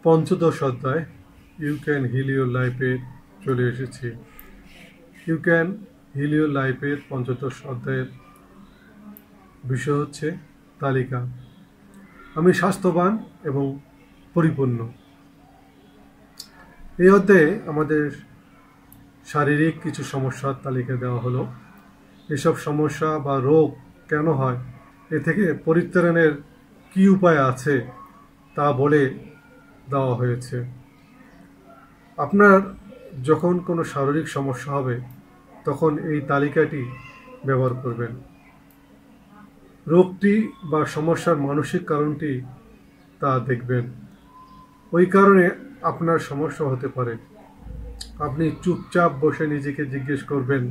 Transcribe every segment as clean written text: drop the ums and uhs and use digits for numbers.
পঞ্চদশ অধ্যায় you can hill your লাইফে চলে এসেছি। ইউ ক্যান হিল ইউর লাইফের পঞ্চদশ অধ্যায়ের বিষয় হচ্ছে তালিকা। আমি স্বাস্থ্যবান এবং পরিপূর্ণ। এই অধ্যায়ে আমাদের শারীরিক কিছু সমস্যার তালিকা দেওয়া হলো। এসব সমস্যা বা রোগ কেন হয়, এ থেকে পরিত্রাণের কী উপায় আছে তা বলে দেওয়া হয়েছে। আপনার যখন কোনো শারীরিক সমস্যা হবে তখন এই তালিকাটি ব্যবহার করবেন। রোগটি বা সমস্যার মানসিক কারণটি তা দেখবেন। ওই কারণে আপনার সমস্যা হতে পারে। আপনি চুপচাপ বসে নিজেকে জিজ্ঞেস করবেন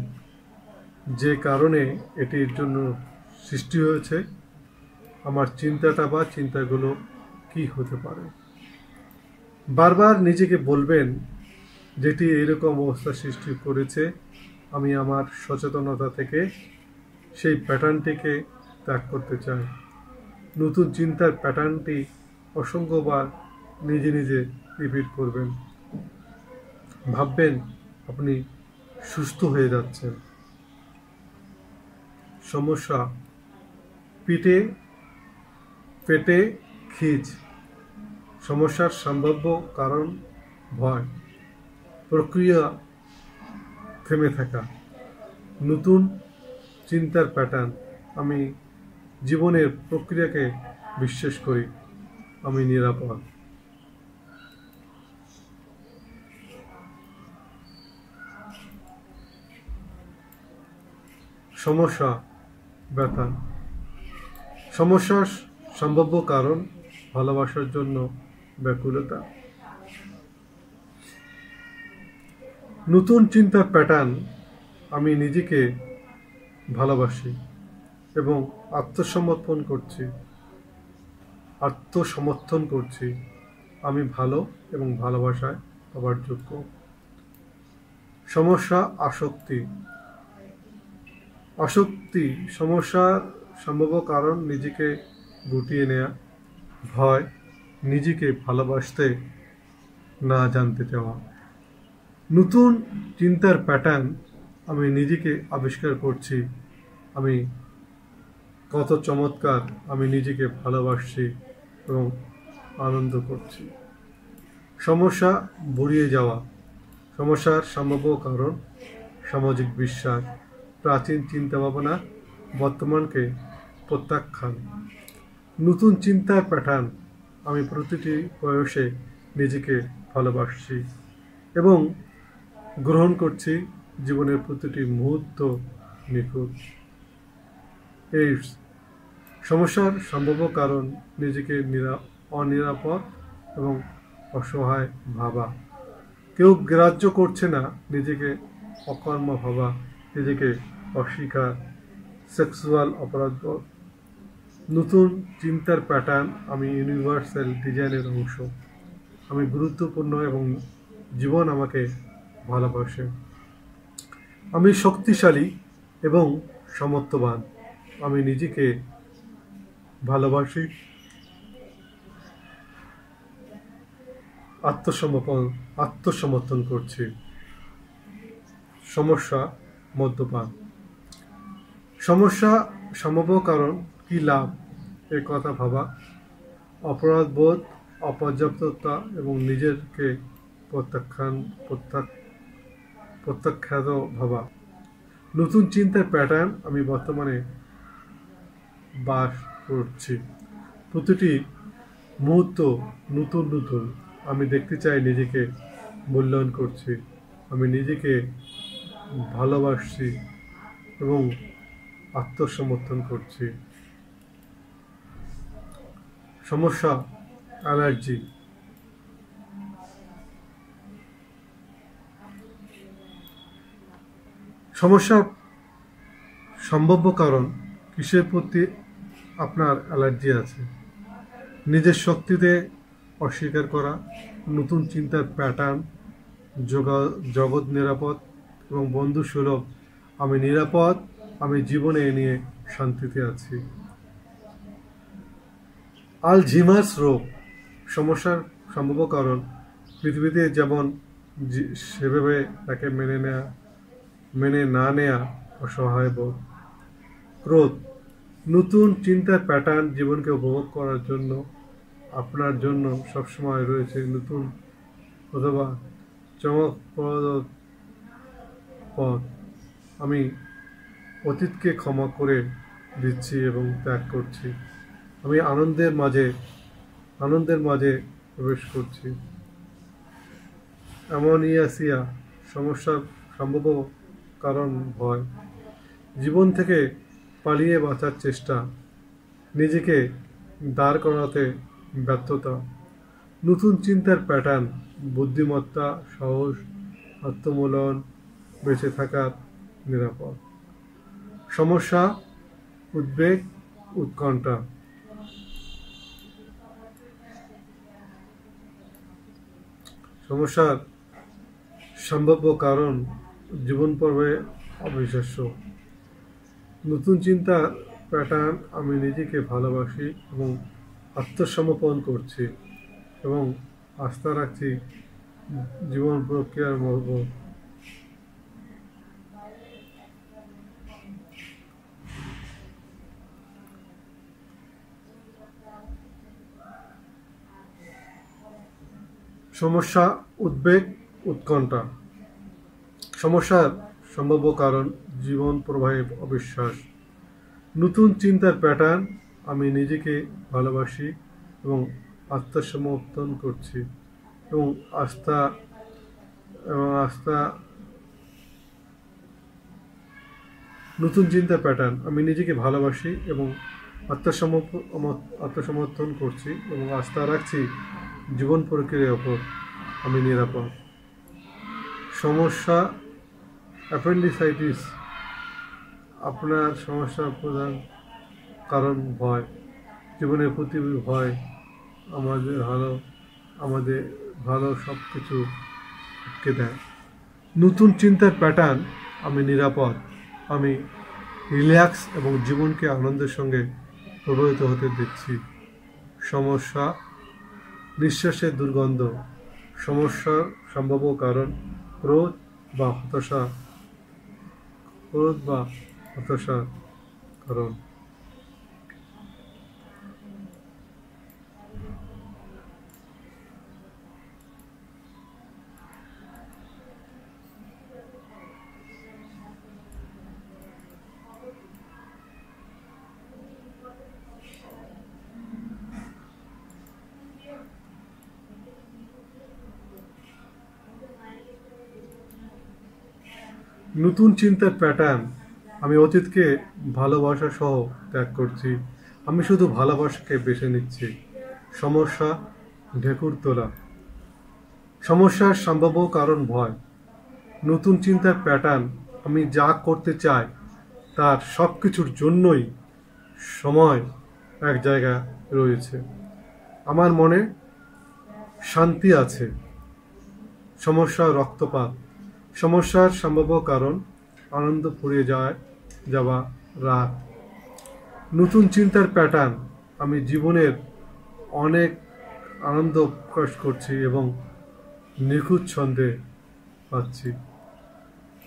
যে কারণে এটির জন্য সৃষ্টি হয়েছে, আমার চিন্তাটা বা চিন্তাগুলো কি হতে পারে। বারবার নিজেকে বলবেন যেটি এরকম অবস্থা সৃষ্টি করেছে, আমি আমার সচেতনতা থেকে সেই প্যাটার্নটিকে ত্যাগ করতে চাই। নতুন চিন্তার প্যাটার্নটি অসংখ্যবার নিজে নিজে রিপিট করবেন। ভাববেন আপনি সুস্থ হয়ে যাচ্ছেন। সমস্যা পেটে খিঁচ। সমস্যার সম্ভাব্য কারণ ভয়, প্রক্রিয়া থেমে থাকা। নতুন চিন্তার প্যাটার্ন, আমি জীবনের প্রক্রিয়াকে বিশ্বাস করি, আমি নিরাপদ। সমস্যা ব্যথা। সমস্যার সম্ভাব্য কারণ ভালোবাসার জন্য ব্যাকুলতা। নতুন চিন্তার প্যাটার্ন, আমি নিজেকে ভালোবাসি এবং আত্মসমর্থন করছি, আমি ভালো এবং ভালোবাসায় পাওয়ার যোগ্য। সমস্যা আসক্তি। সমস্যার সম্ভাব্য কারণ নিজেকে গুটিয়ে নেওয়া, ভয়, নিজেকে ভালোবাসতে না জানতে চাওয়া। নতুন চিন্তার প্যাটার্ন, আমি নিজেকে আবিষ্কার করছি, আমি কত চমৎকার, আমি নিজেকে ভালোবাসছি এবং আনন্দ করছি। সমস্যা বুড়িয়ে যাওয়া। সমস্যার সম্ভাব্য কারণ সামাজিক বিশ্বাস, প্রাচীন চিন্তাভাবনা, বর্তমানকে প্রত্যাখ্যান। নতুন চিন্তার প্যাটার্ন, আমি প্রতিটি বয়সে নিজেকে ভালোবাসছি এবং গ্রহণ করছি জীবনের প্রতিটি মুহূর্ত নিখুঁত। এইডস। সমস্যার সম্ভাব্য কারণ নিজেকে অনিরাপদ এবং অসহায় ভাবা। কেউ গ্রাহ্য করছে না, নিজেকে অকর্ম ভাবা, নিজেকে অস্বীকার, সেক্সুয়াল অপরাধবোধ। নতুন চিন্তার প্যাটার্ন, আমি ইউনিভার্সাল ডিজাইনের অংশ, আমি গুরুত্বপূর্ণ এবং জীবন আমাকে ভালোবাসে। আমি শক্তিশালী এবং সমর্থবান, আমি নিজেকে ভালোবাসি, আত্মসমর্থন করছি। সমস্যা মদ্যপান। সমস্যা সম্ভাব্য কারণ কি লাভ, এ কথা ভাবা, অপরাধবোধ, অপর্যাপ্ততা এবং নিজেকে প্রত্যাখ্যাত ভাবা। নতুন চিন্তার প্যাটার্ন, আমি বর্তমানে বাস করছি, প্রতিটি মুহূর্ত নতুন, আমি দেখতে চাই নিজেকে মূল্যায়ন করছি, আমি নিজেকে ভালোবাসছি এবং আত্মসমর্থন করছি। সমস্যা অ্যালার্জি। সমস্যার সম্ভাব্য কারণ কিসের প্রতি আপনার অ্যালার্জি আছে। নিজের শক্তিতে অস্বীকার করা, নতুন চিন্তার প্যাটার্ন, জগৎ নিরাপদ এবং বন্ধু সুলভ, আমি নিরাপদ, আমি জীবনে নিয়ে শান্তিতে আছি। আলঝিমার্স রোগ। সমস্যার সম্ভাব্য কারণ পৃথিবীতে যেমন সেভাবে তাকে মেনে না নেয়া অসহায় বোধ। ক্রোধ, নতুন চিন্তার প্যাটার্ন জীবনকে উপভোগ করার জন্য আপনার জন্য সবসময় রয়েছে নতুন অথবা চমকপ্রদ পথ। আমি অতীতকে ক্ষমা করে দিচ্ছি এবং ত্যাগ করছি। আমি আনন্দের মাঝে প্রবেশ করছি। অ্যামোনিয়াসিয়া, সমস্যার সম্ভাব্য কারণ ভয়। জীবন থেকে পালিয়ে বাঁচার চেষ্টা, নিজেকে দাঁড় করাতে ব্যর্থতা। নতুন চিন্তার প্যাটার্ন, বুদ্ধিমত্তা, সাহস, আত্মমূল্যায়ন, বেঁচে থাকার নিরাপদ। সমস্যা, উদ্বেগ, উৎকণ্ঠা। সমস্যার সম্ভাব্য কারণ জীবন পর্বে অবিশ্বাস্য। নতুন চিন্তা প্যাটার্ন, আমি নিজেকে ভালোবাসি এবং আত্মসমর্পণ করছি এবং আস্থা রাখছি জীবন প্রক্রিয়ার মধ্যে। সমস্যা, উদ্বেগ, উৎকণ্ঠা। সমস্যার সম্ভাব্য কারণ জীবন প্রবাহে অবিশ্বাস। নতুন চিন্তার প্যাটার্ন, আমি নিজেকে ভালোবাসি এবং আত্মসমর্পণ করছি এবং আস্থা। নতুন চিন্তার প্যাটার্ন, আমি নিজেকে ভালোবাসি এবং আত্মসমর্থন করছি এবং আস্থা রাখছি জীবন প্রক্রিয়ার ওপর আমি নিরাপদ। সমস্যা, অ্যাপেন্ডিসাইটিস। আপনার সমস্যার প্রধান কারণ ভয়। জীবনের প্রতি ভয় আমাদের ভালো সব কিছু আটকে দেয়। নতুন চিন্তার প্যাটার্ন, আমি নিরাপদ, আমি রিল্যাক্স এবং জীবনকে আনন্দের সঙ্গে প্রভাবিত হতে দিচ্ছি। সমস্যা, নিঃশ্বাসের দুর্গন্ধ। সমস্যার সম্ভাব্য কারণ ক্রোধ বা হতাশার কারণ। নতুন চিন্তার প্যাটার্ন, আমি অতীতকে ভালোবাসা সহ ত্যাগ করছি। আমি শুধু ভালোবাসাকে বেছে নিচ্ছি। সমস্যা, ঢেকুর তোলা। সমস্যার সম্ভাব্য কারণ ভয়। নতুন চিন্তার প্যাটার্ন, আমি যা করতে চাই তার সব কিছুর জন্যই সময় এক জায়গা রয়েছে। আমার মনে শান্তি আছে। সমস্যা, রক্তপাত। সমস্যার সম্ভাব্য কারণ আনন্দ ফুরিয়ে যাওয়া, রাগ। নতুন চিন্তার প্যাটার্ন, আমি জীবনের অনেক আনন্দ প্রকাশ করছি এবং নিখুঁত ছন্দে পাচ্ছি।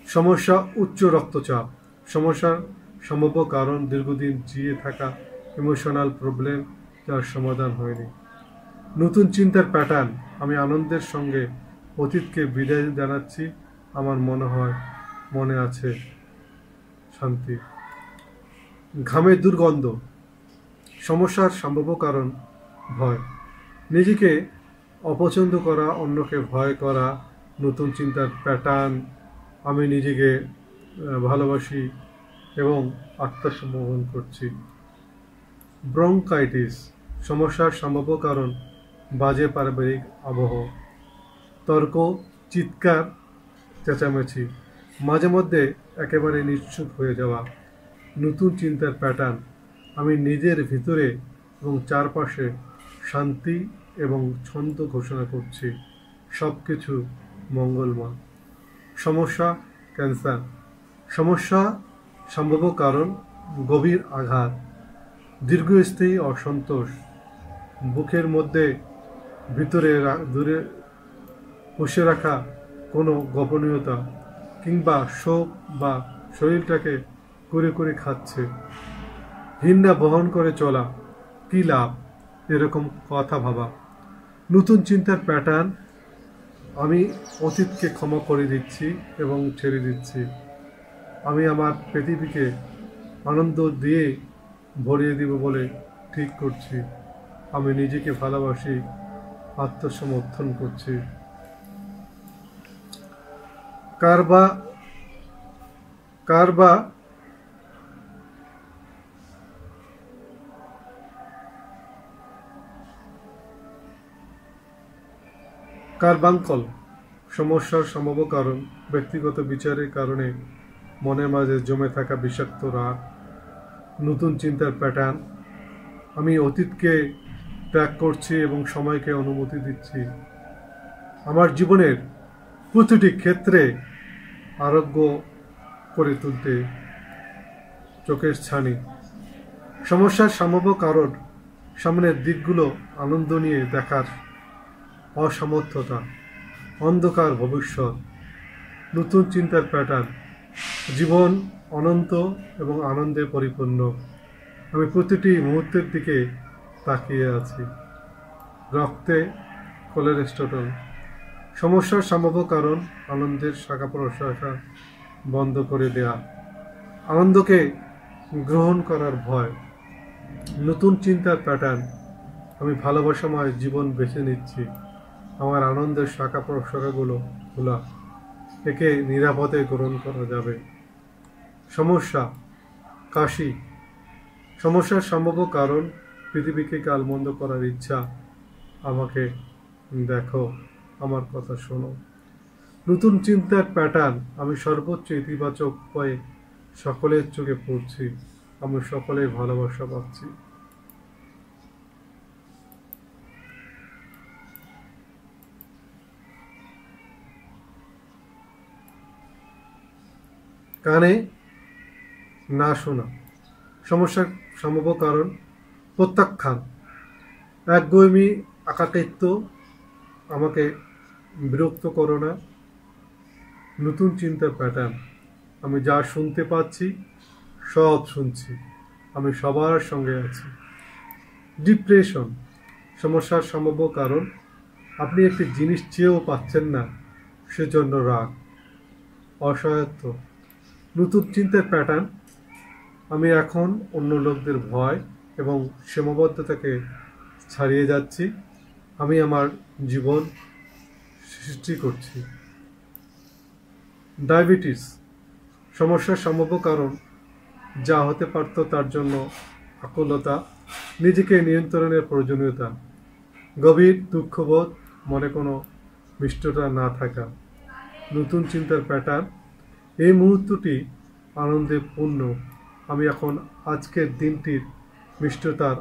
সমস্যা, উচ্চ রক্তচাপ। সমস্যার সম্ভাব্য কারণ দীর্ঘদিন জিয়ে থাকা ইমোশনাল প্রবলেম যার সমাধান হয়নি। নতুন চিন্তার প্যাটার্ন, আমি আনন্দের সঙ্গে অতীতকে বিদায় জানাচ্ছি। আমার মনে আছে শান্তি। ঘামের দুর্গন্ধ। সমস্যার সম্ভাব্য কারণ ভয়। নিজেকে অপছন্দ করা, অন্যকে ভয় করা। নতুন চিন্তার প্যাটার্ন, আমি নিজেকে ভালোবাসি এবং আত্মসমর্পণ করছি। ব্রঙ্কাইটিস। সমস্যার সম্ভাব্য কারণ বাজে পারিবারিক আবহ, তর্ক, চিৎকার, চেঁচামেচি, মাঝে মধ্যে একেবারে নিশ্চুপ হয়ে যাওয়া। নতুন চিন্তার প্যাটার্ন, আমি নিজের ভিতরে এবং চারপাশে শান্তি এবং ছন্দ ঘোষণা করছি। সব কিছু মঙ্গলময়। সমস্যা, ক্যান্সার। সমস্যা সম্ভাব্য কারণ গভীর আঘাত, দীর্ঘস্থায়ী অসন্তোষ, বুকের মধ্যে ভিতরে দূরে পুষে রাখা কোনো গোপনীয়তা কিংবা শোক বা শরীরটাকে করে করে খাচ্ছে। হিন্না বহন করে চলা, কি লাভ এরকম কথা ভাবা। নতুন চিন্তার প্যাটার্ন, আমি অতীতকে ক্ষমা করে দিচ্ছি এবং ছেড়ে দিচ্ছি। আমি আমার পৃথিবীকে আনন্দ দিয়ে ভরিয়ে দিব বলে ঠিক করছি। আমি নিজেকে ভালোবাসি, আত্মসমর্থন করছি। কার বাঙ্কল সমস্যার সম্ভাব্য কারণ ব্যক্তিগত বিচারের কারণে মনের মাঝে জমে থাকা বিষাক্ত রাগ, নতুন চিন্তার প্যাটার্ন। আমি অতীতকে ত্যাগ করছি এবং সময়কে অনুমতি দিচ্ছি। আমার জীবনের প্রতিটি ক্ষেত্রে আরোগ্য করে তুলতে চোখের ছানি। সমস্যার সম্ভাব্য কারণ সামনের দিকগুলো আনন্দ নিয়ে দেখার অসমর্থতা, অন্ধকার ভবিষ্যৎ, নতুন চিন্তার প্যাটার্ন। জীবন অনন্ত এবং আনন্দে পরিপূর্ণ। আমি প্রতিটি মুহূর্তের দিকে তাকিয়ে আছি। রক্তে কোলেস্টেরল। সমস্যার সম্ভাব্য কারণ আনন্দের শাখা প্রশাখা বন্ধ করে দেয়া, আনন্দকে গ্রহণ করার ভয়, নতুন চিন্তার প্যাটার্ন। আমি ভালোবাসাময় জীবন বেছে নিচ্ছি। আমার আনন্দের শাখা প্রশাখাগুলো খোলা, একে নিরাপদে গ্রহণ করা যাবে। সমস্যা, কাশি। সমস্যার সম্ভাব্য কারণ পৃথিবীকে গালমন্দ করার ইচ্ছা। আমাকে দেখো, আমার কথা শোনো। নতুন চিন্তার প্যাটার্ন, আমি সর্বোচ্চ ইতিবাচক উপায়ে সকলের চোখে পড়ছি। আমি সকলের ভালোবাসা পাচ্ছি। কানে না শোনা। সমস্যার সম্ভাব্য কারণ প্রত্যাখ্যান, একগুঁয়েমি, একাকিত্ব। আমাকে বিরক্ত করো না। নতুন চিন্তার প্যাটার্ন, আমি যা শুনতে পাচ্ছি সব শুনছি। আমি সবার সঙ্গে আছি। ডিপ্রেশন। সমস্যার সম্ভাব্য কারণ আপনি একটি জিনিস চেয়েও পাচ্ছেন না, সেজন্য রাগ, অসহায়ত্ব। নতুন চিন্তার প্যাটার্ন, আমি এখন অন্য লোকদের ভয় এবং সীমাবদ্ধতাকে ছাড়িয়ে যাচ্ছি। আমি আমার জীবন সৃষ্টি করছি। ডায়াবেটিস। সমস্যার সম্ভাব্য কারণ যা হতে পারত তার জন্য আকুলতা, নিজেকে নিয়ন্ত্রণের প্রয়োজনীয়তা, গভীর দুঃখবোধ, মনে কোনো মিষ্টতা না থাকা। নতুন চিন্তার প্যাটার্ন, এই মুহূর্তটি আনন্দে পূর্ণ। আমি এখন আজকের দিনটির মিষ্টতার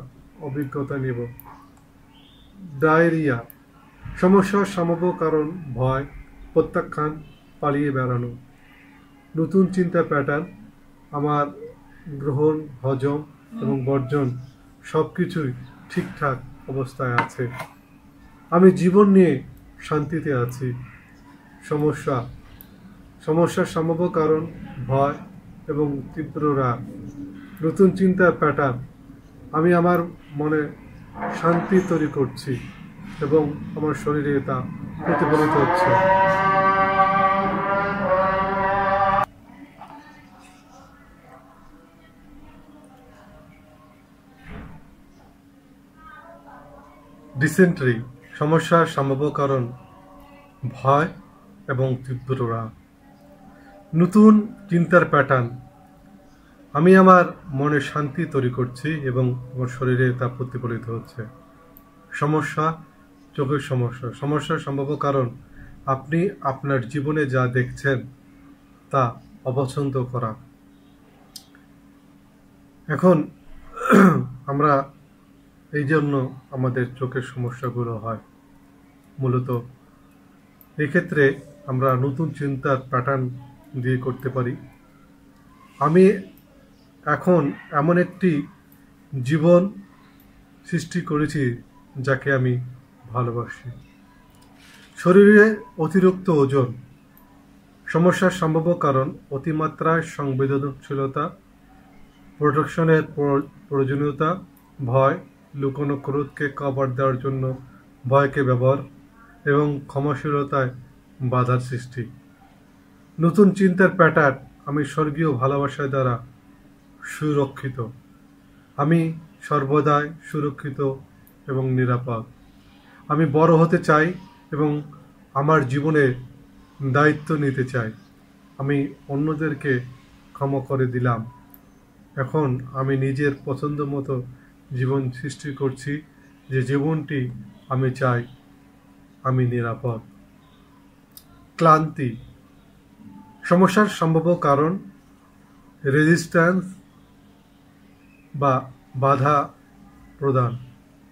অভিজ্ঞতা নেব। ডায়রিয়া। সমস্যার সম্ভাব্য কারণ ভয়, প্রত্যাখ্যান, পালিয়ে বেড়ানো। নতুন চিন্তার প্যাটার্ন, আমার গ্রহণ, হজম এবং বর্জন সব কিছুই ঠিকঠাক অবস্থায় আছে। আমি জীবন নিয়ে শান্তিতে আছি। সমস্যার সম্ভাব্য কারণ ভয় এবং তীব্র রাগ। নতুন চিন্তার প্যাটার্ন, আমি আমার মনে শান্তি তৈরি করছি এবং আমার শরীরে তা প্রতিফলিত হচ্ছে। ডিসেন্ট্রি। সমস্যার সম্ভাব্য কারণ ভয় এবং তীব্র রাগ। নতুন চিন্তার প্যাটার্ন, আমি আমার মনে শান্তি তৈরি করছি এবং আমার শরীরে তা প্রতিফলিত হচ্ছে। চোখের সমস্যার সম্ভাব্য কারণ আপনি আপনার জীবনে যা দেখছেন তা অপছন্দ করা। এখন আমরা এই জন্য আমাদের চোখের সমস্যাগুলো হয় মূলত এক্ষেত্রে আমরা নতুন চিন্তার প্যাটার্ন দিয়ে করতে পারি। আমি এখন এমন একটি জীবন সৃষ্টি করেছি যাকে আমি ভালোবাসি। শরীরে অতিরিক্ত ওজন, সমস্যার সম্ভাব্য কারণ অতিমাত্রায় সংবেদনশীলতা, প্রোটেকশনের প্রয়োজনীয়তা, ভয়, লুকোনো ক্রোধকে কভার দেওয়ার জন্য ভয়কে ব্যবহার এবং ক্ষমাশীলতায় বাধার সৃষ্টি। নতুন চিন্তার প্যাটার্ন, আমি স্বর্গীয় ভালোবাসা দ্বারা সুরক্ষিত। আমি সর্বদাই সুরক্ষিত এবং নিরাপদ। আমি বড় হতে চাই এবং আমার জীবনের দায়িত্ব নিতে চাই। আমি অন্যদেরকে ক্ষমা করে দিলাম। এখন আমি নিজের পছন্দ মতো জীবন সৃষ্টি করছি, যে জীবনটি আমি চাই। আমি নিরাপদ। ক্লান্তি, সমস্যার সম্ভাব্য কারণ রেজিস্ট্যান্স বা বাধা প্রদান,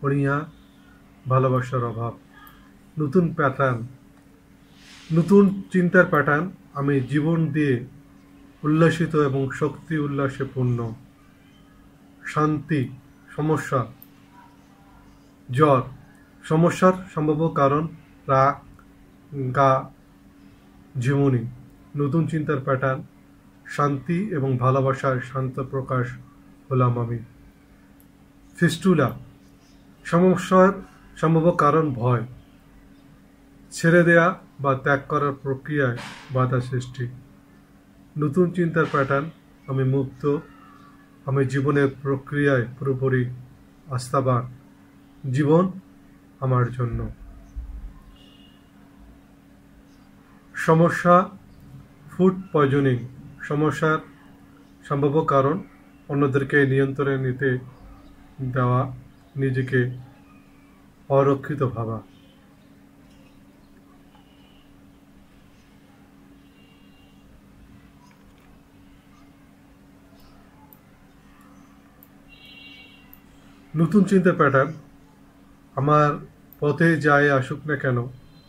অনীহা, ভালোবাসার অভাব। নতুন প্যাটার্ন, নতুন চিন্তার প্যাটার্ন, আমি জীবন দিয়ে উল্লাসিত এবং শক্তি উল্লাসে পূর্ণ। শান্তি, সমস্যা, জ্বর, সমস্যার সম্ভাব্য কারণ রাগ, গা, ঝিমুনি। নতুন চিন্তার প্যাটার্ন, শান্তি এবং ভালোবাসার শান্ত প্রকাশ হলাম আমি। ফিস্টুলা, সমস্যার সম্ভাব্য কারণ ভয়, ছেড়ে দেয়া বা ত্যাগ করার প্রক্রিয়ায় বাধা সৃষ্টি। নতুন চিন্তার প্যাটার্ন, আমি মুক্ত, আমি জীবনের প্রক্রিয়ায় পুরোপুরি আস্থাবান। জীবন আমার জন্য। সমস্যা, ফুড পয়জনিং, সমস্যার সম্ভাব্য কারণ অন্যদেরকে নিয়ন্ত্রণে নিতে দেওয়া, নিজেকে অরক্ষিত ভাবা। নতুন চিন্তার প্যাটার্ন, আমার পথে যাই আসুক না কেন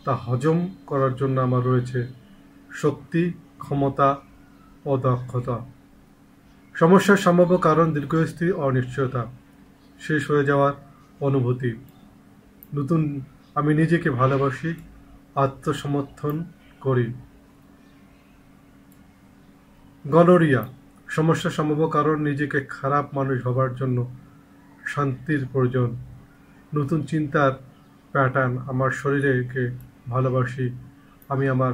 তা হজম করার জন্য আমার রয়েছে শক্তি, ক্ষমতা ও দক্ষতা। সমস্যার সম্ভাব্য কারণ দীর্ঘস্থায়ী অনিশ্চয়তা, শেষ হয়ে যাওয়ার অনুভূতি। নতুন, আমি নিজেকে ভালোবাসি, আত্মসমর্থন করি। গনোরিয়া, সমস্যার সম্ভাব্য কারণ নিজেকে খারাপ মানুষ হবার জন্য শান্তির প্রয়োজন। নতুন চিন্তার প্যাটার্ন, আমার শরীরকে ভালোবাসি, আমি আমার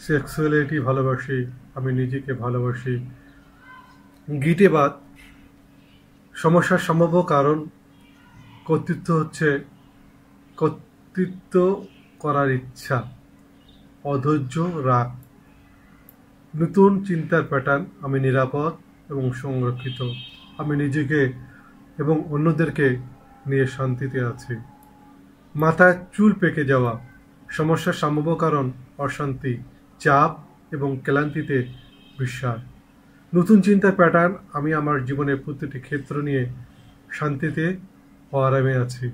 সেক্সুয়ালিটি ভালোবাসি, আমি নিজেকে ভালোবাসি। গিটেবাদ, সমস্যার সম্ভাব্য কারণ কর্তৃত্ব করার ইচ্ছা, অধৈর্য, রাগ। নতুন চিন্তার প্যাটার্ন, আমি নিরাপদ এবং সংরক্ষিত, আমি নিজেকে এবং অন্যদেরকে নিয়ে শান্তিতে আছি। মাথায় চুল পেকে যাওয়া, সমস্যার সম্ভাব্য কারণ অশান্তি, চাপ এবং ক্লান্তিতে বিশ্বাস। নতুন চিন্তার প্যাটার্ন, আমি আমার জীবনের প্রতিটি ক্ষেত্র নিয়ে শান্তিতে ও আরামে আছি,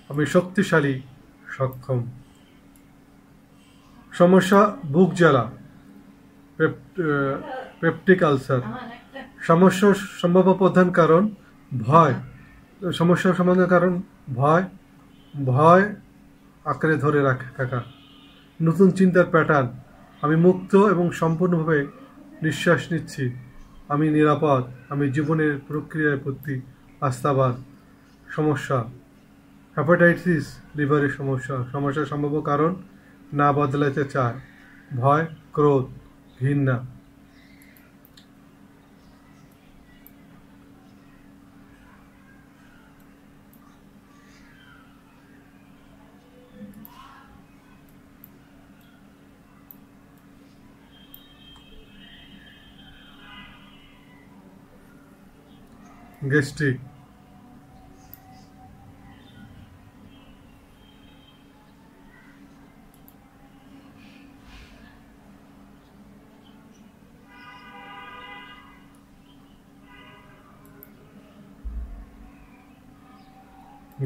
আমি শক্তিশালী, সক্ষম। সমস্যা, বুক জ্বালা, পেপটিক আলসার, সমস্যার সম্ভাব্য প্রধান কারণ ভয়, সমস্যার সমাধানের কারণ ভয়, ভয় আঁকড়ে ধরে থাকা। নতুন চিন্তার প্যাটার্ন, আমি মুক্ত এবং সম্পূর্ণভাবে নিঃশ্বাস নিচ্ছি, আমি নিরাপদ, আমি জীবনের প্রক্রিয়ার প্রতি আস্থাবান। সমস্যা, হেপাটাইটিস লিভারের সমস্যা, সমস্যার সম্ভাব্য কারণ না বদলাতে চায়, ভয়, ক্রোধ, ঘৃণা। গ্যাস্ট্রিক,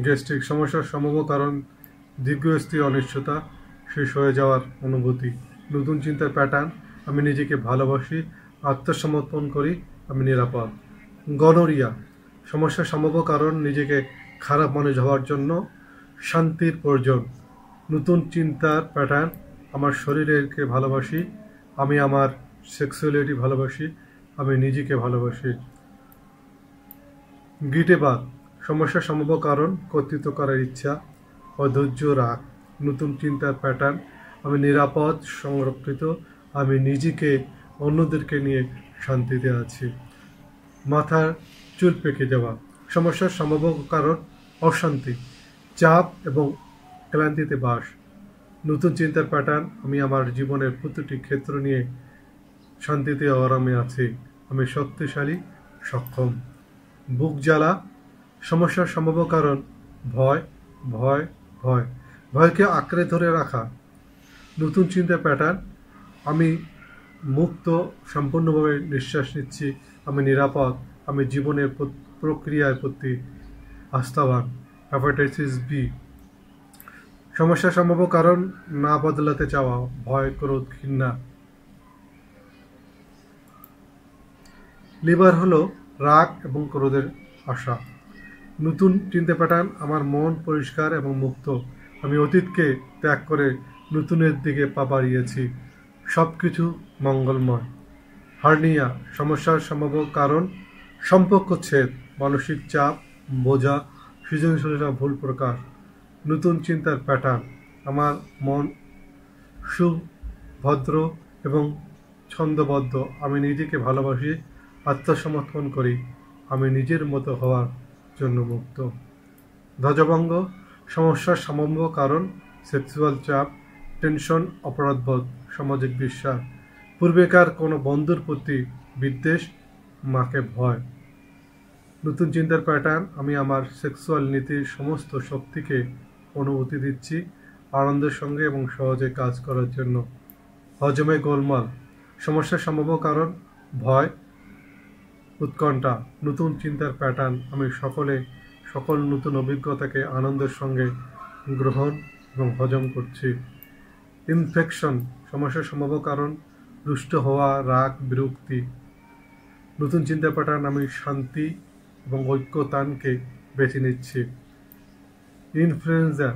গ্যাস্ট্রিক, সমস্যার সম্ভাব্য কারণ দীর্ঘস্থায়ী অনিশ্চয়তা, শেষ হয়ে যাওয়ার অনুভূতি। নতুন চিন্তার প্যাটার্ন, আমি নিজেকে ভালোবাসি, আত্মসমর্পণ করি, আমি নিরাপদ। গনোরিয়া, সমস্যার সম্ভাব্য কারণ নিজেকে খারাপ মানুষ হওয়ার জন্য শান্তির প্রয়োজন। নতুন চিন্তার প্যাটার্ন, আমার শরীরকে ভালোবাসি, আমি আমার সেক্সুয়ালিটি ভালোবাসি, আমি নিজেকে ভালোবাসি। গিটেবাদ, সমস্যার সম্ভাব্য কারণ কর্তৃত্ব করার ইচ্ছা, অধৈর্য, রাগ। নতুন চিন্তার প্যাটার্ন, আমি নিরাপদ, সংরক্ষিত, আমি নিজেকে অন্যদেরকে নিয়ে শান্তিতে আছি। মাথার চুল পেকে যাওয়া, সমস্যার সম্ভাব্য কারণ অশান্তি, চাপ এবং ক্লান্তিতে বাস। নতুন চিন্তার প্যাটার্ন, আমি আমার জীবনের প্রতিটি ক্ষেত্র নিয়ে শান্তিতে আরামে আছি, আমি শক্তিশালী, সক্ষম। বুক জ্বালা, সমস্যার সম্ভাব্য কারণ ভয়, ভয়, ভয়, ভয়কে আঁকড়ে ধরে রাখা। নতুন চিন্তার প্যাটার্ন, আমি মুক্ত, সম্পূর্ণভাবে নিঃশ্বাস নিচ্ছি, আমি নিরাপদ, আমি জীবনের প্রক্রিয়ার প্রতি আস্থাবান। হেপাটাইটিস বি, সমস্যার সম্ভাব্য কারণ না বদলাতে চাওয়া, ভয়, ক্রোধ, ঘৃণা। লিভার হলো রাগ এবং ক্রোধের আশা। নতুন চিন্তা প্যাটার্ন, আমার মন পরিষ্কার এবং মুক্ত, আমি অতীতকে ত্যাগ করে নতুনের দিকে পা বাড়িয়েছি, সব কিছু মঙ্গলময়। হার্নিয়া, সমস্যার সম্ভাব্য কারণ সম্পর্ক ছেদ, মানসিক চাপ, বোঝা, সৃজনশীলতা ভুল প্রকাশ। নতুন চিন্তার প্যাটার্ন, আমার মন সুভদ্র এবং ছন্দবদ্ধ, আমি নিজেকে ভালোবাসি, আত্মসমর্পণ করি, আমি নিজের মতো হওয়ার জন্য মুক্ত। ধ্বজভঙ্গ, সমস্যার সম্ভাব্য কারণ সেক্সুয়াল চাপ, টেনশন, অপরাধবোধ, সামাজিক বিশ্বাস, পূর্বেকার কোনো বন্ধুর প্রতি বিদ্বেষ, মাকে ভয়। নতুন চিন্তার প্যাটার্ন, আমি আমার সেক্সুয়াল নীতির সমস্ত শক্তিকে অনুমতি দিচ্ছি, আনন্দের সঙ্গে এবং সহজে কাজ করার জন্য। হজমে গোলমাল, সমস্যার সম্ভাব্য কারণ ভয়, উৎকণ্ঠা। নতুন চিন্তার প্যাটার্ন, আমি সকল নতুন অভিজ্ঞতাকে আনন্দের সঙ্গে গ্রহণ এবং হজম করছি। ইনফেকশন, সমস্যার সম্ভাব্য কারণ রুষ্ট হওয়া, রাগ, বিরক্তি। নতুন চিন্তা প্যাটার্ন, আমি শান্তি এবং ঐক্যতানকে বেছে নিচ্ছি। ইনফ্লুয়েঞ্জা,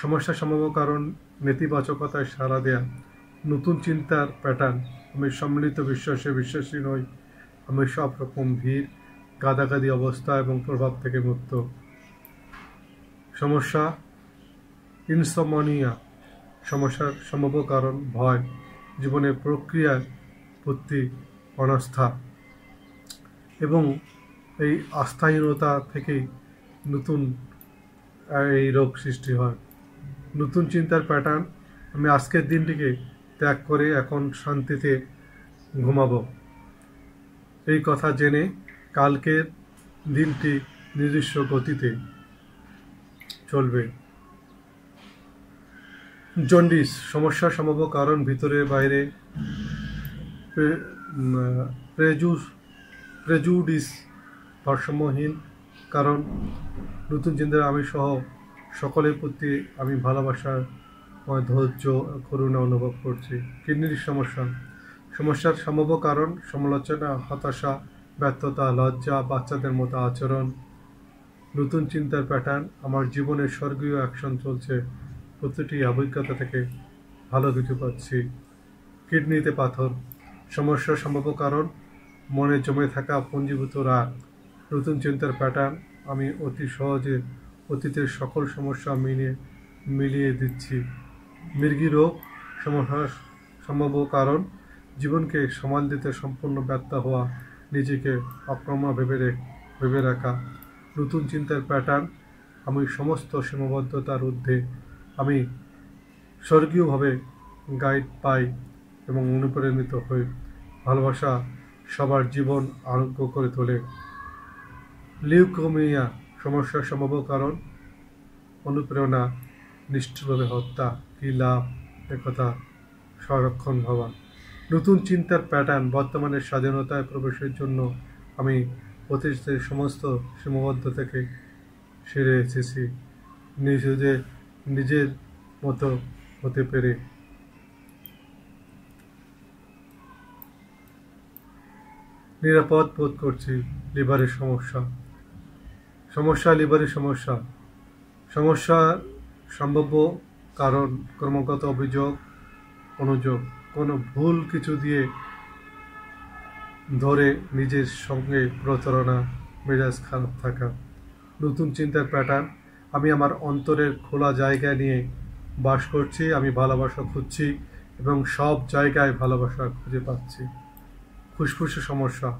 সমস্যার সম্ভাব্য কারণ নেতিবাচকতায় সাড়া দেয়া। নতুন চিন্তার প্যাটার্ন, আমি সম্মিলিত বিশ্বাসে বিশ্বাসী নই, আমি সব রকম ভিড়, গাদাগাদি অবস্থা এবং প্রভাব থেকে মুক্ত। সমস্যা ইনসমনিয়া, সমস্যার সম্ভাব্য কারণ ভয়, জীবনের প্রক্রিয়ার প্রতি অনাস্থা এবং এই আস্থাহীনতা থেকেই নতুন এই রোগ সৃষ্টি হয়। নতুন চিন্তার প্যাটার্ন, আমি আজকের দিনটিকে ত্যাগ করে এখন শান্তিতে ঘুমাবো, এই কথা জেনে কালকের দিনটি নিজস্ব গতিতে চলবে। জন্ডিস, সমস্যার সম্ভাব্য কারণ ভিতরে বাইরে, প্রেজুডিস, ভারসাম্যহীন কারণ। নতুন চিন্তায় আমি সহ সকলের প্রতি আমি ভালোবাসার ধৈর্য, করুণা অনুভব করছি। কিডনির সমস্যার সম্ভাব্য কারণ সমালোচনা, হতাশা, ব্যর্থতা, লজ্জা, বাচ্চাদের মতো আচরণ। নতুন চিন্তার প্যাটার্ন, আমার জীবনের স্বর্গীয় অ্যাকশন চলছে, প্রতিটি অভিজ্ঞতা থেকে ভালো কিছু পাচ্ছি। কিডনিতে পাথর, সমস্যার সম্ভাব্য কারণ মনে জমে থাকা পুঞ্জীভূত রাগ। নতুন চিন্তার প্যাটার্ন, আমি অতি সহজে অতীতের সকল সমস্যা মিলিয়ে দিচ্ছি। মৃগী রোগ, সমস্যার সম্ভাব্য কারণ জীবনকে সামাল দিতে সম্পূর্ণ ব্যর্থ হওয়া, নিজেকে অক্রমা ভেবে রাখা। নতুন চিন্তার প্যাটার্ন, আমি সমস্ত সীমাবদ্ধতার ঊর্ধ্বে, আমি স্বর্গীয়ভাবে গাইড পাই এবং অনুপ্রাণিত হই। ভালোবাসা সবার জীবন আরোগ্য করে তোলে। লিউকোমিয়া, সমস্যার সম্ভাব্য কারণ অনুপ্রেরণা, নিষ্ঠুরভাবে হত্যা, কী লাভ একথা সংরক্ষণ ভাবা। নতুন চিন্তার প্যাটার্ন, বর্তমানে স্বাধীনতায় প্রবেশের জন্য আমি অতীতের সমস্ত সীমাবদ্ধ থেকে সেরে এসেছি, নিজের মতো হতে পেরে। নিরাপদ বোধ করছি। লিভারের লিভারের সমস্যা সম্ভাব্য কারণ ক্রমাগত অভিযোগ, অনুযোগ, কোনো ভুল কিছু দিয়ে ধরে নিজের সঙ্গে প্রতারণা, মেজাজ খারাপ থাকা। নতুন চিন্তার প্যাটার্ন, আমি আমার অন্তরের খোলা জায়গা নিয়ে বাস করছি, আমি ভালোবাসা খুঁজছি এবং সব জায়গায় ভালোবাসা খুঁজে পাচ্ছি। ফুসফুসে সমস্যা,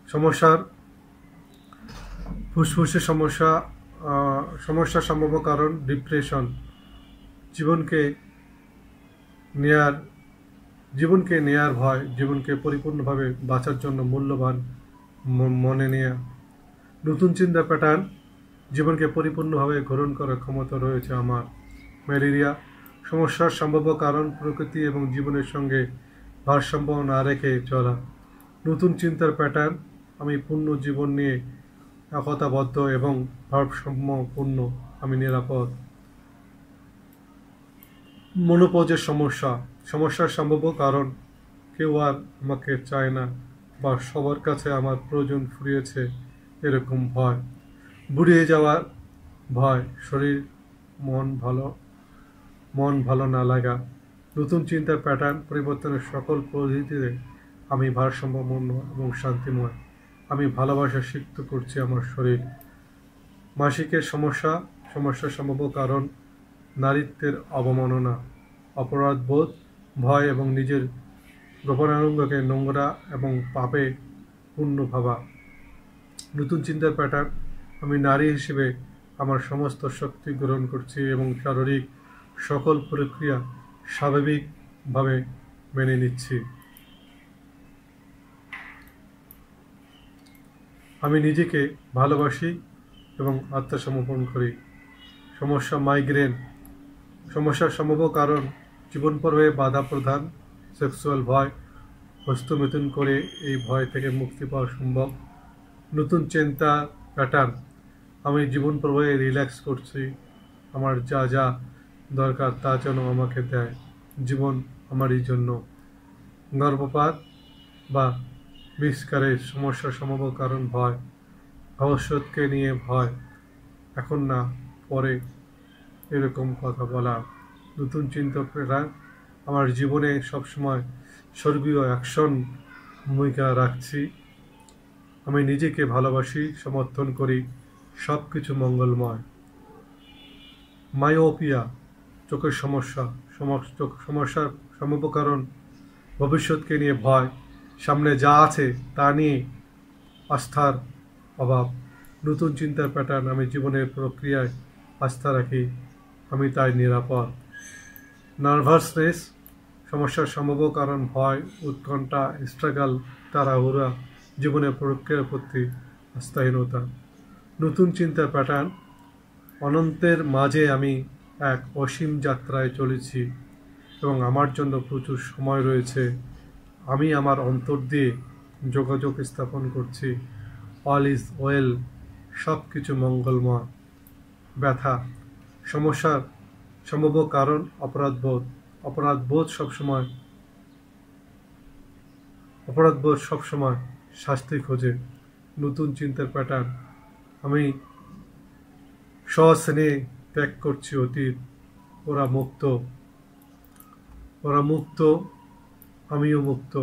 সমস্যার ফুসফুসে সমস্যার সম্ভাব্য কারণ ডিপ্রেশন, জীবনকে নেয়ার ভয়, জীবনকে পরিপূর্ণভাবে বাঁচার জন্য মূল্যবান মনে নেয়া। নতুন চিন্তা প্যাটার্ন, জীবনকে পরিপূর্ণভাবে গ্রহণ করার ক্ষমতা রয়েছে আমার। ম্যালেরিয়া, সমস্যার সম্ভাব্য কারণ প্রকৃতি এবং জীবনের সঙ্গে ভারসাম্য না রেখে চলা। নতুন চিন্তার প্যাটার্ন, আমি পূর্ণ জীবন নিয়ে একতাবদ্ধ এবং ভারসাম্যপূর্ণ, আমি নিরাপদ। মনোপজের সমস্যার সম্ভাব্য কারণ কেউ আর আমাকে চায় না বা সবার কাছে আমার প্রয়োজন ফুরিয়েছে, এরকম ভয়। বুড়িয়ে যাওয়ার ভয়, শরীর মন ভালো না লাগা। নতুন চিন্তার প্যাটার্ন, পরিবর্তনের সকল পদ্ধতিতে আমি ভারসাম্যপূর্ণ এবং শান্তিময়, আমি ভালোবাসা সিক্ত করছি আমার শরীর। মাসিকের সমস্যার সম্ভাব্য কারণ নারীত্বের অবমাননা, অপরাধবোধ, ভয় এবং নিজের গোপনাঙ্গকে নোংরা এবং পাপে পূর্ণ ভাবা। নতুন চিন্তার প্যাটার্ন, আমি নারী হিসেবে আমার সমস্ত শক্তি গ্রহণ করছি এবং শারীরিক সকল প্রক্রিয়া স্বাভাবিকভাবে মেনে নিচ্ছি। আমি নিজেকে ভালোবাসি এবং আত্মসমর্পণ করি। মাইগ্রেন, সমস্যার সম্ভাব্য কারণ জীবন পর্বে বাধা প্রদান, সেক্সুয়াল ভয়, হস্তমিথুন করে এই ভয় থেকে মুক্তি পাওয়া সম্ভব। নতুন চিন্তা প্যাটার্ন, আমি জীবন পর্বে রিল্যাক্স করছি, আমার যা যা দরকার তা যেন আমাকে দেয়, জীবন আমারই জন্য। গর্ভপাত বা মিসক্যারেজ, সমস্যার সম্ভাব্য কারণ ভয়, ভবিষ্যৎকে নিয়ে ভয়, এখন না পরে এরকম কথা বলা। নতুন চিন্তা প্যাটার্ন, আমার জীবনে সবসময় স্বর্গীয় অ্যাকশন ভূমিকা রাখছি, আমি নিজেকে ভালোবাসি, সমর্থন করি, সব কিছু মঙ্গলময়। মায়োপিয়া, চোখের সমস্যার সম্ভাব্য কারণ ভবিষ্যৎকে নিয়ে ভয়, সামনে যা আছে তা নিয়ে আস্থার অভাব। নতুন চিন্তার প্যাটার্ন, আমি জীবনের প্রক্রিয়ায় আস্থা রাখি, আমি তাই নিরাপদ। নার্ভাসনেস, সমস্যার সম্ভাব্য কারণ ভয়, উৎকণ্ঠা, স্ট্রাগল, তাড়াহুড়া, জীবনের প্রক্রিয়ার প্রতি আস্থাহীনতা। নতুন চিন্তার প্যাটার্ন, অনন্তের মাঝে আমি এক অসীম যাত্রায় চলেছি এবং আমার জন্য প্রচুর সময় রয়েছে, আমি আমার অন্তর দিয়ে যোগাযোগ স্থাপন করছি, অল ইজ ওয়েল, সব কিছু মঙ্গলময়। ব্যথা, সমস্যার সম্ভাব্য কারণ অপরাধবোধ সবসময় শাস্তি খোঁজে। নতুন চিন্তার প্যাটার্ন, আমি সস্নেহে ত্যাগ করছি অতীত, ওরা মুক্ত, আমিও মুক্ত,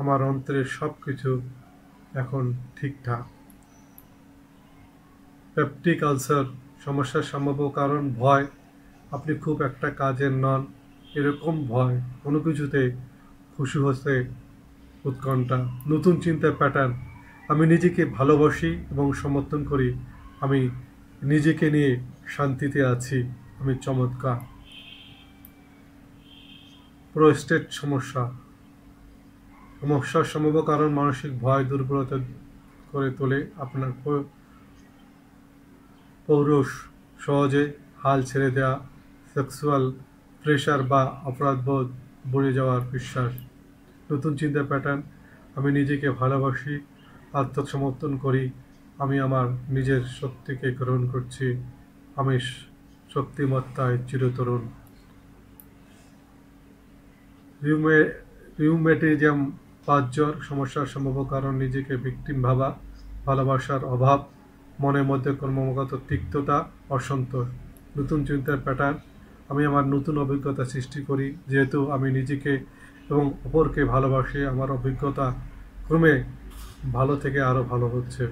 আমার অন্তরের সব কিছু এখন ঠিকঠাক। পেপটিক আলসার, সমস্যার সম্ভাব্য কারণ ভয়, আপনি খুব একটা কাজের নন, এরকম ভয়, কোনো কিছুতে খুশি হতে উৎকণ্ঠা। নতুন চিন্তার প্যাটার্ন, আমি নিজেকে ভালোবাসি এবং সমর্থন করি, আমি নিজেকে নিয়ে শান্তিতে আছি, আমি চমৎকার। প্রোস্টেট সমস্যার সম্ভাব্য কারণ মানসিক ভয়, দুর্বলতা করে তোলে, আপনার পৌরুষ, সহজে হাল ছেড়ে দেওয়া, সেক্সুয়াল প্রেশার বা অপরাধবোধ, বেড়ে যাওয়ার বিশ্বাস। নতুন চিন্তা প্যাটার্ন, আমি নিজেকে ভালোবাসি, আত্মসমর্থন করি, আমি আমার নিজের শক্তিকে গ্রহণ করছি, আমি শক্তিমত্তায় চিরতরুণ। রিউমেটিজম, পাঁচজ্বর, সমস্যার সম্ভাব্য কারণ নিজেকে ভিকটিম ভাবা, ভালোবাসার অভাব, মনের মধ্যে ক্রমাগত তিক্ততা, অসন্তোষ। নতুন চিন্তার প্যাটার্ন, আমি আমার নতুন অভিজ্ঞতা সৃষ্টি করি। যেহেতু আমি নিজেকে এবং অপরকে ভালোবাসি, আমার অভিজ্ঞতা ক্রমে ভালো থেকে আরও ভালো হচ্ছে।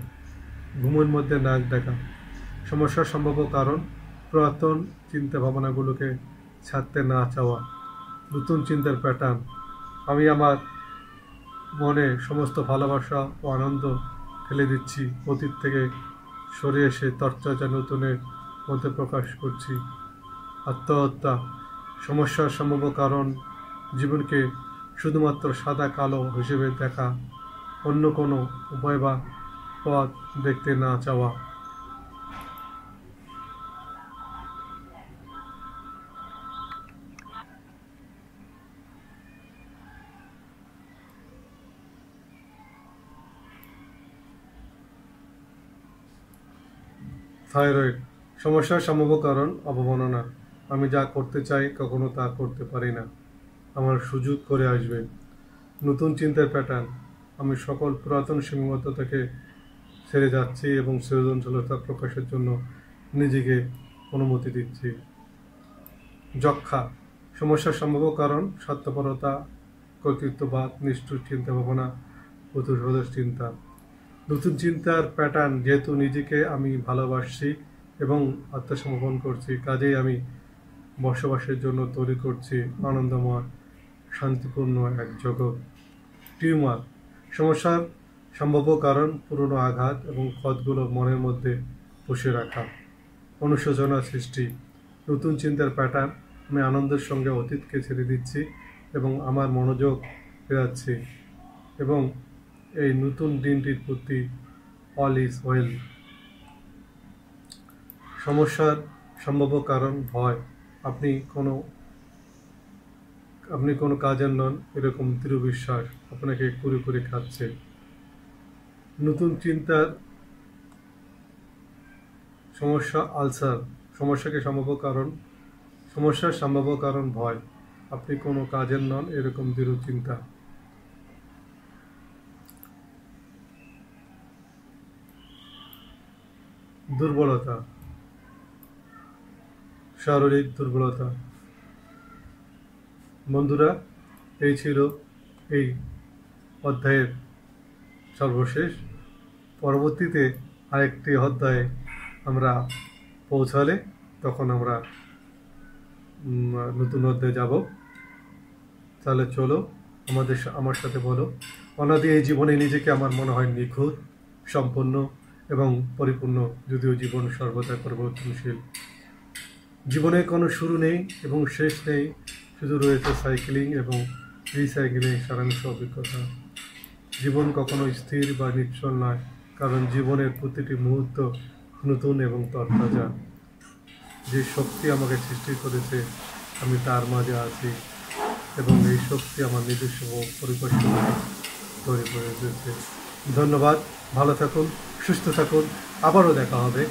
ঘুমের মধ্যে নাক ডাকা, সমস্যার সম্ভাব্য কারণ পুরাতন চিন্তা ভাবনাগুলোকে ছাড়তে না চাওয়া। নতুন চিন্তার প্যাটার্ন, আমি আমার মনে সমস্ত ভালোবাসা ও আনন্দ ফেলে দিচ্ছি, অতীত থেকে সরে এসে তরতাজা নতুনের মধ্যে প্রকাশ করছি। আত্মহত্যা, সমস্যার সম্ভাব্য কারণ জীবনকে শুধুমাত্র সাদা কালো হিসেবে দেখা, অন্য কোনো উপায় বা পথ দেখতে না চাওয়া। থাইরয়েড, সমস্যার সম্ভাব্য কারণ অবমাননা, আমি যা করতে চাই কখনো তা করতে পারি না, আমার সুযোগ করে আসবে। নতুন চিন্তার প্যাটার্ন, আমি সকল পুরাতন সীমাবদ্ধতাকে ছেড়ে যাচ্ছি এবং সৃজনশীলতা প্রকাশের জন্য নিজেকে অনুমতি দিচ্ছি। যক্ষা, সমস্যার সম্ভাব্য কারণ স্বার্থপরতা, কর্তৃত্ববাদ, নিষ্ঠুর চিন্তা ভাবনা, প্রতিশোধের চিন্তা। নতুন চিন্তার প্যাটার্ন, যেহেতু নিজেকে আমি ভালোবাসছি এবং আত্মসমর্পণ করছি, কাজেই আমি বসবাসের জন্য তৈরি করছি আনন্দময় শান্তিপূর্ণ এক জগৎ। টিউমার, সমস্যার সম্ভাব্য কারণ পুরনো আঘাত এবং ক্ষতগুলো মনের মধ্যে পুষে রাখা। অনুশোচনা সৃষ্টি, নতুন চিন্তার প্যাটার্ন, আমি আনন্দের সঙ্গে অতীতকে ছেড়ে দিচ্ছি এবং আমার মনোযোগ ফেরাচ্ছি এবং এই নতুন দিনটির প্রতি অল ইজ ওয়েল। সমস্যার সম্ভাব্য কারণ ভয়, আপনি কোনো কাজের নন, এরকম দৃঢ় বিশ্বাস আপনাকে কুরে কুরে খাচ্ছে। নতুন চিন্তার সমস্যা আলসার, সমস্যার সম্ভাব্য কারণ ভয়, আপনি কোনো কাজের নন, এরকম দৃঢ় চিন্তা। দুর্বলতা, শারীরিক দুর্বলতা। বন্ধুরা, এই ছিল এই অধ্যায়ের সর্বশেষ। পরবর্তীতে আরেকটি অধ্যায়ে আমরা পৌঁছালে তখন আমরা নতুন অধ্যায়ে যাব। তাহলে চলো আমার সাথে বলো, অনাদি এই জীবনে নিজেকে আমার মনে হয় নিখুঁত, সম্পূর্ণ এবং পরিপূর্ণ, যদিও জীবন সর্বদা পরিবর্তনশীল। জীবনে কোনো শুরু নেই এবং শেষ নেই, শুধু রয়েছে সাইক্লিং এবং রিসাইক্লিং সারাংশ অভিজ্ঞতা। জীবন কখনো স্থির বা নিশ্চল নয়, কারণ জীবনের প্রতিটি মুহূর্ত নতুন এবং তরতাজা। যে শক্তি আমাকে সৃষ্টি করেছে আমি তার মাঝে আছি এবং এই শক্তি আমার নিজস্ব পরিকল্পনায় তৈরি করে দিয়েছে। ধন্যবাদ, ভালো থাকুন, সুস্থ থাকুন, আবারও দেখা হবে।